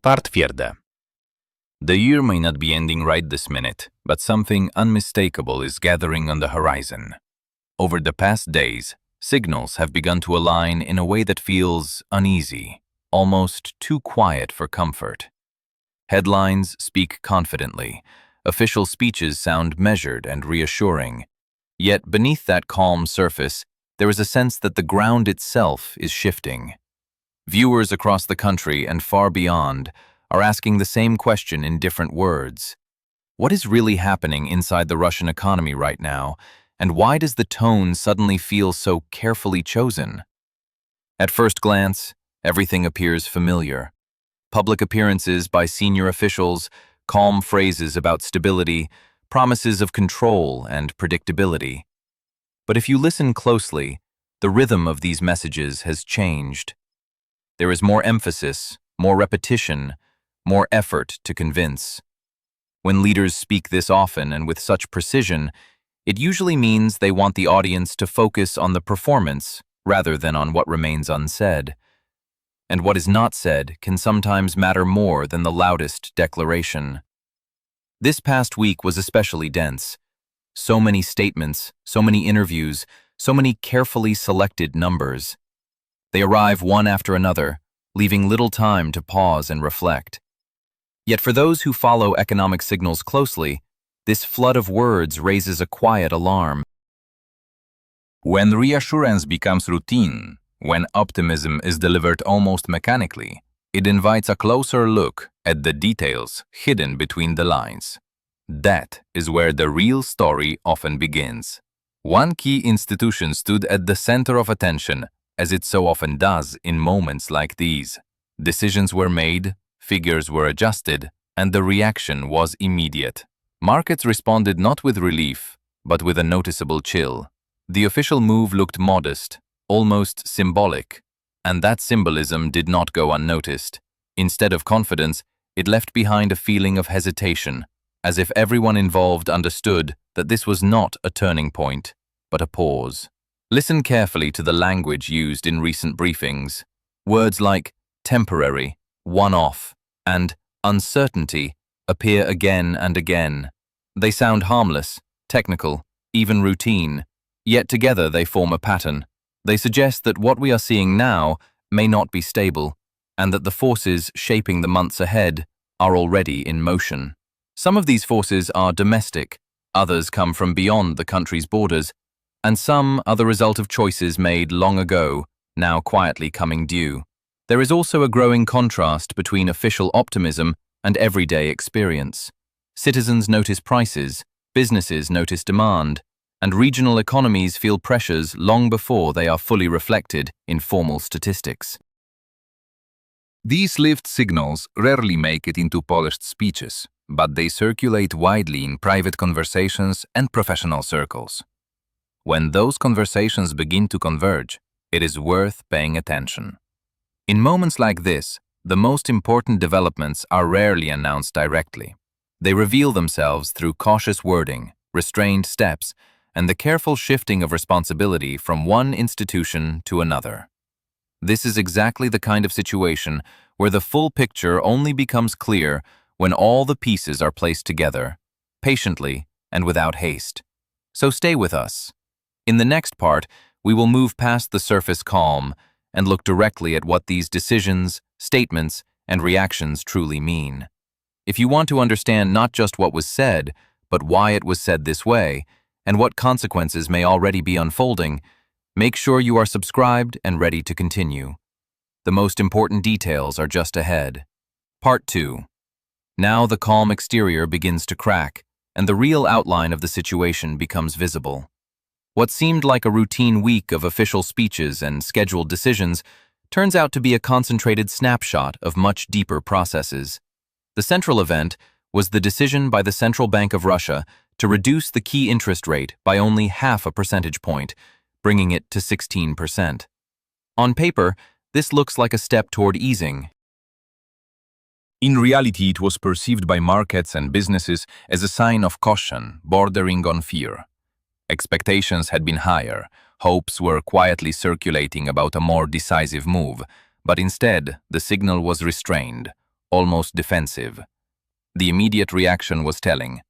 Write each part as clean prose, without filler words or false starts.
Part vierde. The year may not be ending right this minute, but something unmistakable is gathering on the horizon. Over the past days, signals have begun to align in a way that feels uneasy, almost too quiet for comfort. Headlines speak confidently, official speeches sound measured and reassuring. Yet beneath that calm surface, there is a sense that the ground itself is shifting. Viewers across the country and far beyond are asking the same question in different words. What is really happening inside the Russian economy right now, and why does the tone suddenly feel so carefully chosen? At first glance, everything appears familiar. Public appearances by senior officials, calm phrases about stability, promises of control and predictability. But if you listen closely, the rhythm of these messages has changed. There is more emphasis, more repetition, more effort to convince. When leaders speak this often and with such precision, it usually means they want the audience to focus on the performance rather than on what remains unsaid. And what is not said can sometimes matter more than the loudest declaration. This past week was especially dense. So many statements, so many interviews, so many carefully selected numbers. They arrive one after another, leaving little time to pause and reflect. Yet for those who follow economic signals closely, this flood of words raises a quiet alarm. When reassurance becomes routine, when optimism is delivered almost mechanically, it invites a closer look at the details hidden between the lines. That is where the real story often begins. One key institution stood at the center of attention, as it so often does in moments like these. Decisions were made, figures were adjusted, and the reaction was immediate. Markets responded not with relief, but with a noticeable chill. The official move looked modest, almost symbolic, and that symbolism did not go unnoticed. Instead of confidence, it left behind a feeling of hesitation, as if everyone involved understood that this was not a turning point, but a pause. Listen carefully to the language used in recent briefings. Words like temporary, one-off, and uncertainty appear again and again. They sound harmless, technical, even routine, yet together they form a pattern. They suggest that what we are seeing now may not be stable, and that the forces shaping the months ahead are already in motion. Some of these forces are domestic, others come from beyond the country's borders, and some are the result of choices made long ago, now quietly coming due. There is also a growing contrast between official optimism and everyday experience. Citizens notice prices, businesses notice demand, and regional economies feel pressures long before they are fully reflected in formal statistics. These lived signals rarely make it into polished speeches, but they circulate widely in private conversations and professional circles. When those conversations begin to converge, it is worth paying attention. In moments like this, the most important developments are rarely announced directly. They reveal themselves through cautious wording, restrained steps, and the careful shifting of responsibility from one institution to another. This is exactly the kind of situation where the full picture only becomes clear when all the pieces are placed together, patiently and without haste. So stay with us. In the next part, we will move past the surface calm and look directly at what these decisions, statements, and reactions truly mean. If you want to understand not just what was said, but why it was said this way, and what consequences may already be unfolding, make sure you are subscribed and ready to continue. The most important details are just ahead. Part 2. Now the calm exterior begins to crack, and the real outline of the situation becomes visible. What seemed like a routine week of official speeches and scheduled decisions turns out to be a concentrated snapshot of much deeper processes. The central event was the decision by the Central Bank of Russia to reduce the key interest rate by only half a percentage point, bringing it to 16%. On paper, this looks like a step toward easing. In reality, it was perceived by markets and businesses as a sign of caution, bordering on fear. Expectations had been higher, hopes were quietly circulating about a more decisive move, but instead, the signal was restrained, almost defensive. The immediate reaction was telling.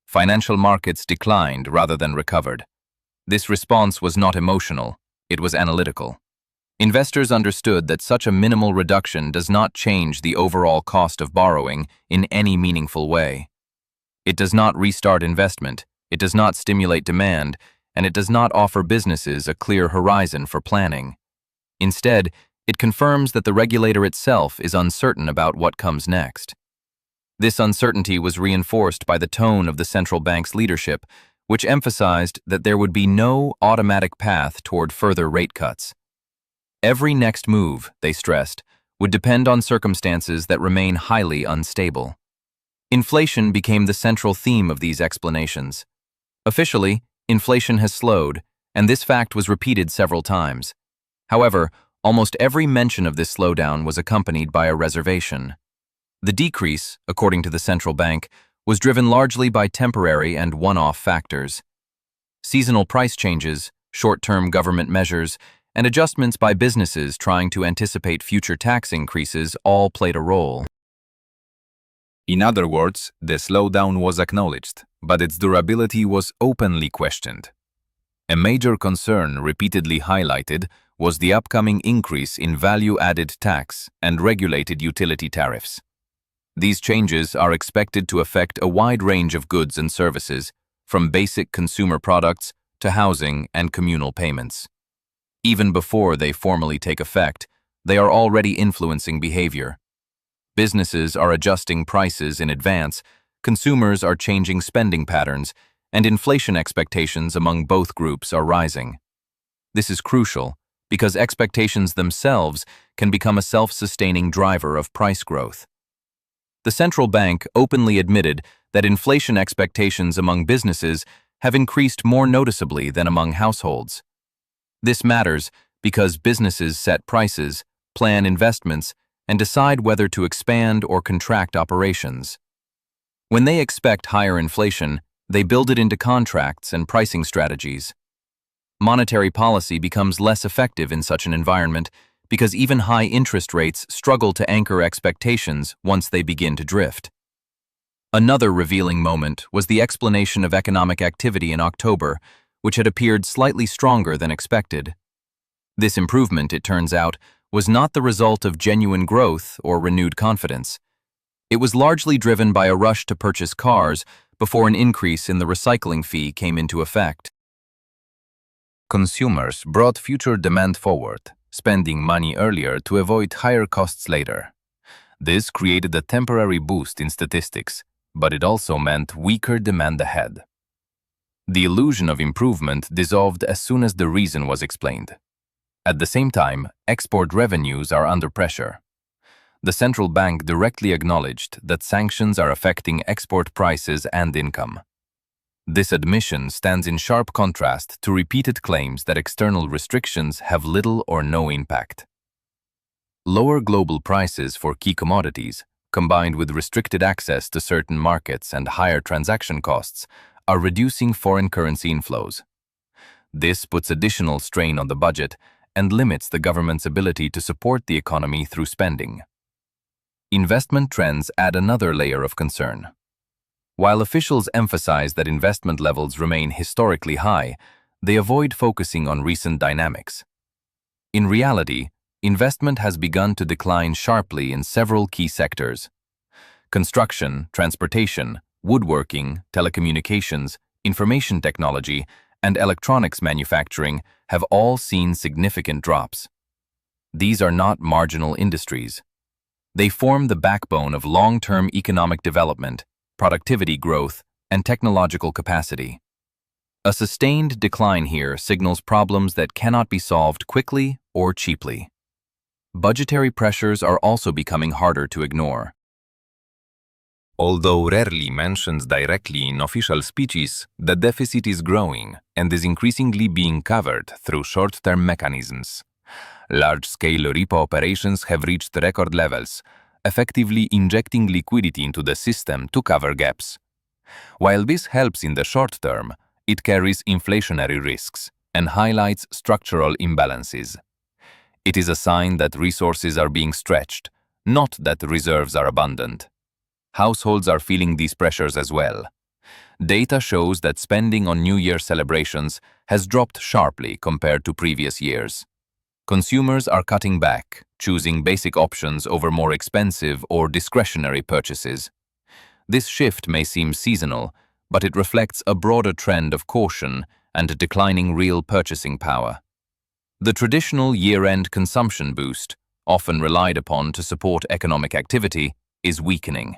Financial markets declined rather than recovered. This response was not emotional, it was analytical. Investors understood that such a minimal reduction does not change the overall cost of borrowing in any meaningful way. It does not restart investment, it does not stimulate demand, and it does not offer businesses a clear horizon for planning. Instead, it confirms that the regulator itself is uncertain about what comes next. This uncertainty was reinforced by the tone of the central bank's leadership, which emphasized that there would be no automatic path toward further rate cuts. Every next move, they stressed, would depend on circumstances that remain highly unstable. Inflation became the central theme of these explanations. Officially, inflation has slowed, and this fact was repeated several times. However, almost every mention of this slowdown was accompanied by a reservation. The decrease, according to the central bank, was driven largely by temporary and one-off factors. Seasonal price changes, short-term government measures, and adjustments by businesses trying to anticipate future tax increases all played a role. In other words, the slowdown was acknowledged, but its durability was openly questioned. A major concern repeatedly highlighted was the upcoming increase in value-added tax and regulated utility tariffs. These changes are expected to affect a wide range of goods and services, from basic consumer products to housing and communal payments. Even before they formally take effect, they are already influencing behavior. Businesses are adjusting prices in advance, consumers are changing spending patterns, and inflation expectations among both groups are rising. This is crucial because expectations themselves can become a self-sustaining driver of price growth. The central bank openly admitted that inflation expectations among businesses have increased more noticeably than among households. This matters because businesses set prices, plan investments, and decide whether to expand or contract operations. When they expect higher inflation, they build it into contracts and pricing strategies. Monetary policy becomes less effective in such an environment because even high interest rates struggle to anchor expectations once they begin to drift. Another revealing moment was the explanation of economic activity in October, which had appeared slightly stronger than expected. This improvement, it turns out, was not the result of genuine growth or renewed confidence. It was largely driven by a rush to purchase cars before an increase in the recycling fee came into effect. Consumers brought future demand forward, spending money earlier to avoid higher costs later. This created a temporary boost in statistics, but it also meant weaker demand ahead. The illusion of improvement dissolved as soon as the reason was explained. At the same time, export revenues are under pressure. The central bank directly acknowledged that sanctions are affecting export prices and income. This admission stands in sharp contrast to repeated claims that external restrictions have little or no impact. Lower global prices for key commodities, combined with restricted access to certain markets and higher transaction costs, are reducing foreign currency inflows. This puts additional strain on the budget and limits the government's ability to support the economy through spending. Investment trends add another layer of concern. While officials emphasize that investment levels remain historically high, they avoid focusing on recent dynamics. In reality, investment has begun to decline sharply in several key sectors. Construction, transportation, woodworking, telecommunications, information technology, and electronics manufacturing have all seen significant drops. These are not marginal industries. They form the backbone of long-term economic development, productivity growth, and technological capacity. A sustained decline here signals problems that cannot be solved quickly or cheaply. Budgetary pressures are also becoming harder to ignore. Although rarely mentioned directly in official speeches, the deficit is growing and is increasingly being covered through short-term mechanisms. Large-scale repo operations have reached record levels, effectively injecting liquidity into the system to cover gaps. While this helps in the short term, it carries inflationary risks and highlights structural imbalances. It is a sign that resources are being stretched, not that reserves are abundant. Households are feeling these pressures as well. Data shows that spending on New Year celebrations has dropped sharply compared to previous years. Consumers are cutting back, choosing basic options over more expensive or discretionary purchases. This shift may seem seasonal, but it reflects a broader trend of caution and declining real purchasing power. The traditional year-end consumption boost, often relied upon to support economic activity, is weakening.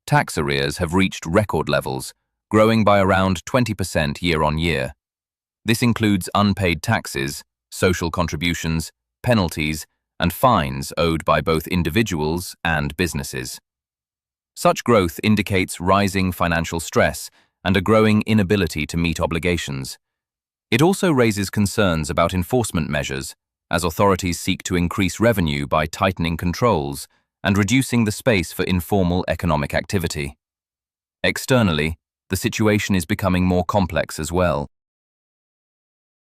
Tax arrears have reached record levels, growing by around 20% year-on-year. This includes unpaid taxes, social contributions, penalties, and fines owed by both individuals and businesses. Such growth indicates rising financial stress and a growing inability to meet obligations. It also raises concerns about enforcement measures, as authorities seek to increase revenue by tightening controls and reducing the space for informal economic activity. Externally, the situation is becoming more complex as well.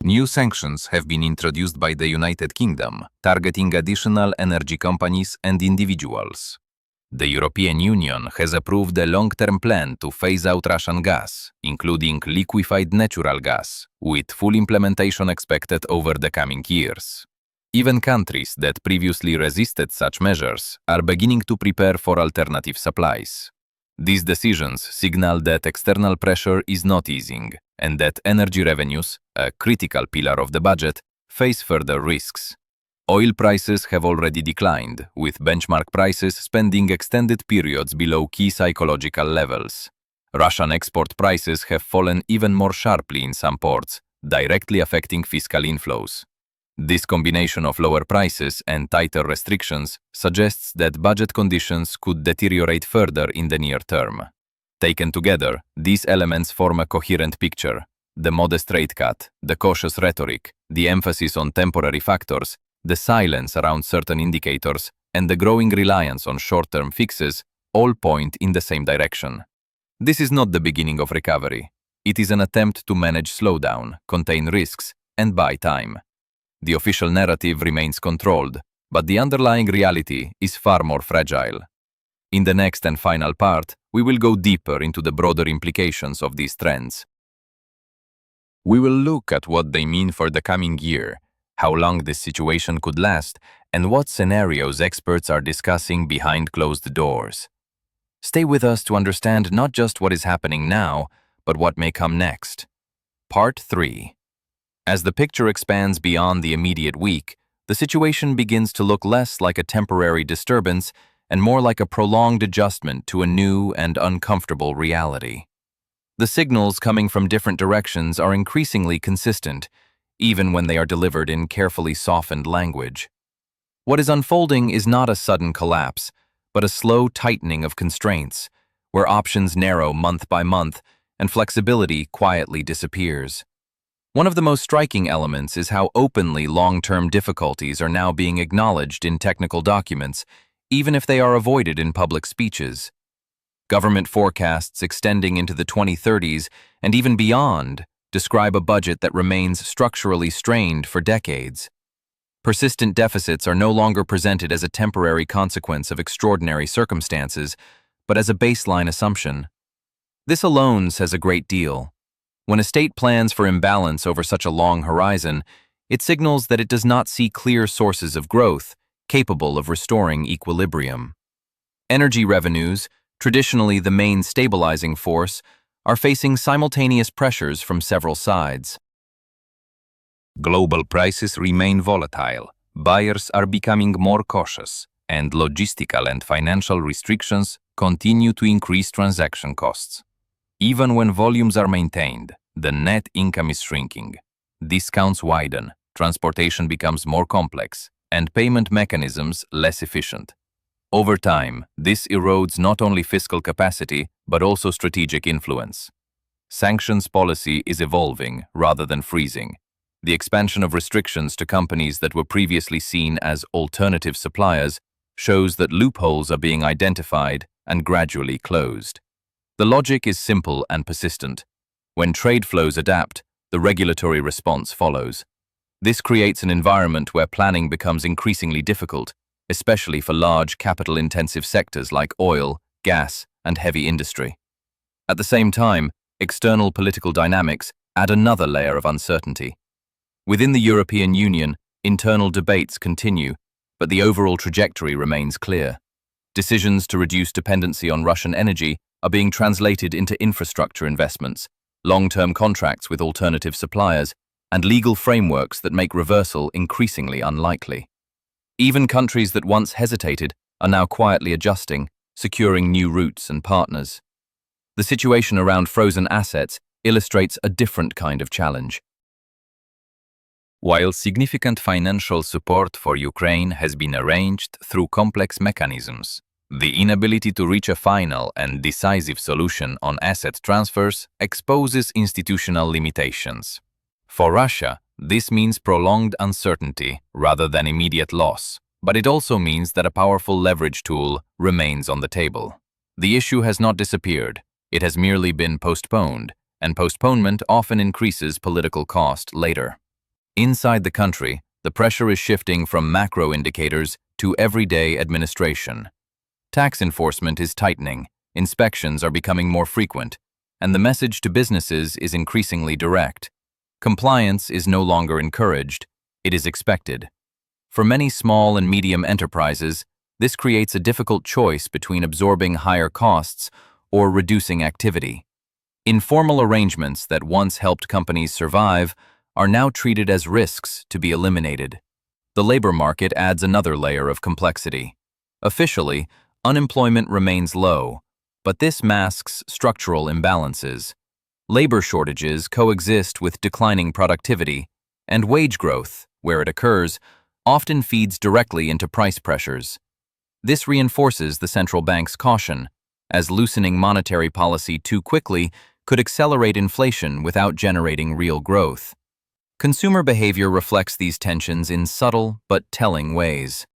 New sanctions have been introduced by the United Kingdom, targeting additional energy companies and individuals. The European Union has approved a long-term plan to phase out Russian gas, including liquefied natural gas, with full implementation expected over the coming years. Even countries that previously resisted such measures are beginning to prepare for alternative supplies. These decisions signal that external pressure is not easing, and that energy revenues, a critical pillar of the budget, face further risks. Oil prices have already declined, with benchmark prices spending extended periods below key psychological levels. Russian export prices have fallen even more sharply in some ports, directly affecting fiscal inflows. This combination of lower prices and tighter restrictions suggests that budget conditions could deteriorate further in the near term. Taken together, these elements form a coherent picture. The modest rate cut, the cautious rhetoric, the emphasis on temporary factors, the silence around certain indicators, and the growing reliance on short-term fixes all point in the same direction. This is not the beginning of recovery. It is an attempt to manage slowdown, contain risks, and buy time. The official narrative remains controlled, but the underlying reality is far more fragile. In the next and final part, we will go deeper into the broader implications of these trends. We will look at what they mean for the coming year, how long this situation could last, and what scenarios experts are discussing behind closed doors. Stay with us to understand not just what is happening now, but what may come next. Part 3. As the picture expands beyond the immediate week, the situation begins to look less like a temporary disturbance and more like a prolonged adjustment to a new and uncomfortable reality. The signals coming from different directions are increasingly consistent, even when they are delivered in carefully softened language. What is unfolding is not a sudden collapse, but a slow tightening of constraints, where options narrow month by month and flexibility quietly disappears. One of the most striking elements is how openly long-term difficulties are now being acknowledged in technical documents, even if they are avoided in public speeches. Government forecasts extending into the 2030s and even beyond describe a budget that remains structurally strained for decades. Persistent deficits are no longer presented as a temporary consequence of extraordinary circumstances, but as a baseline assumption. This alone says a great deal. When a state plans for imbalance over such a long horizon, it signals that it does not see clear sources of growth capable of restoring equilibrium. Energy revenues, traditionally the main stabilizing force, are facing simultaneous pressures from several sides. Global prices remain volatile, buyers are becoming more cautious, and logistical and financial restrictions continue to increase transaction costs. Even when volumes are maintained, the net income is shrinking. Discounts widen, transportation becomes more complex, and payment mechanisms less efficient. Over time, this erodes not only fiscal capacity, but also strategic influence. Sanctions policy is evolving rather than freezing. The expansion of restrictions to companies that were previously seen as alternative suppliers shows that loopholes are being identified and gradually closed. The logic is simple and persistent. When trade flows adapt, the regulatory response follows. This creates an environment where planning becomes increasingly difficult, especially for large capital-intensive sectors like oil, gas, and heavy industry. At the same time, external political dynamics add another layer of uncertainty. Within the European Union, internal debates continue, but the overall trajectory remains clear. Decisions to reduce dependency on Russian energy are being translated into infrastructure investments, long-term contracts with alternative suppliers, and legal frameworks that make reversal increasingly unlikely. Even countries that once hesitated are now quietly adjusting, securing new routes and partners. The situation around frozen assets illustrates a different kind of challenge. While significant financial support for Ukraine has been arranged through complex mechanisms, the inability to reach a final and decisive solution on asset transfers exposes institutional limitations. For Russia, this means prolonged uncertainty rather than immediate loss, but it also means that a powerful leverage tool remains on the table. The issue has not disappeared, it has merely been postponed, and postponement often increases political cost later. Inside the country, the pressure is shifting from macro indicators to everyday administration. Tax enforcement is tightening, inspections are becoming more frequent, and the message to businesses is increasingly direct. Compliance is no longer encouraged, it is expected. For many small and medium enterprises, this creates a difficult choice between absorbing higher costs or reducing activity. Informal arrangements that once helped companies survive are now treated as risks to be eliminated. The labor market adds another layer of complexity. Officially, unemployment remains low, but this masks structural imbalances. Labor shortages coexist with declining productivity, and wage growth, where it occurs, often feeds directly into price pressures. This reinforces the central bank's caution, as loosening monetary policy too quickly could accelerate inflation without generating real growth. Consumer behavior reflects these tensions in subtle but telling ways.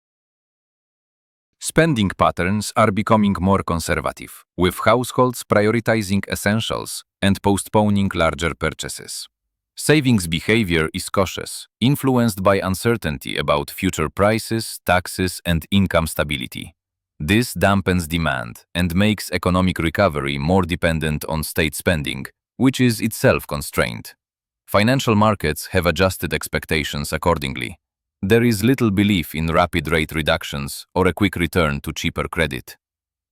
Spending patterns are becoming more conservative, with households prioritizing essentials and postponing larger purchases. Savings behavior is cautious, influenced by uncertainty about future prices, taxes, and income stability. This dampens demand and makes economic recovery more dependent on state spending, which is itself constrained. Financial markets have adjusted expectations accordingly. There is little belief in rapid rate reductions or a quick return to cheaper credit.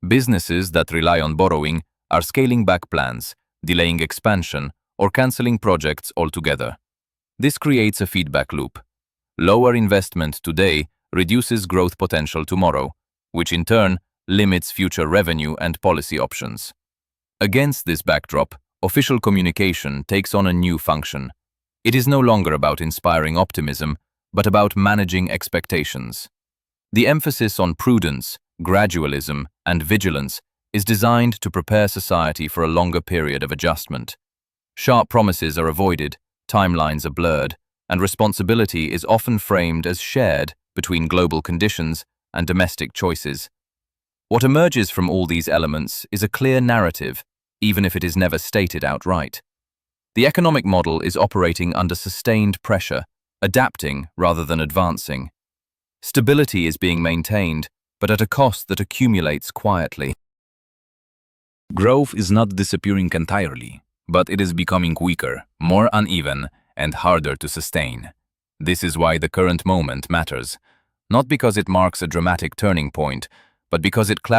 Businesses that rely on borrowing are scaling back plans, delaying expansion, or canceling projects altogether. This creates a feedback loop. Lower investment today reduces growth potential tomorrow, which in turn limits future revenue and policy options. Against this backdrop, official communication takes on a new function. It is no longer about inspiring optimism, but about managing expectations. The emphasis on prudence, gradualism, and vigilance is designed to prepare society for a longer period of adjustment. Sharp promises are avoided, timelines are blurred, and responsibility is often framed as shared between global conditions and domestic choices. What emerges from all these elements is a clear narrative, even if it is never stated outright. The economic model is operating under sustained pressure, adapting rather than advancing. Stability is being maintained, but at a cost that accumulates quietly. Growth is not disappearing entirely, but it is becoming weaker, more uneven, and harder to sustain. This is why the current moment matters, not because it marks a dramatic turning point, but because it clarifies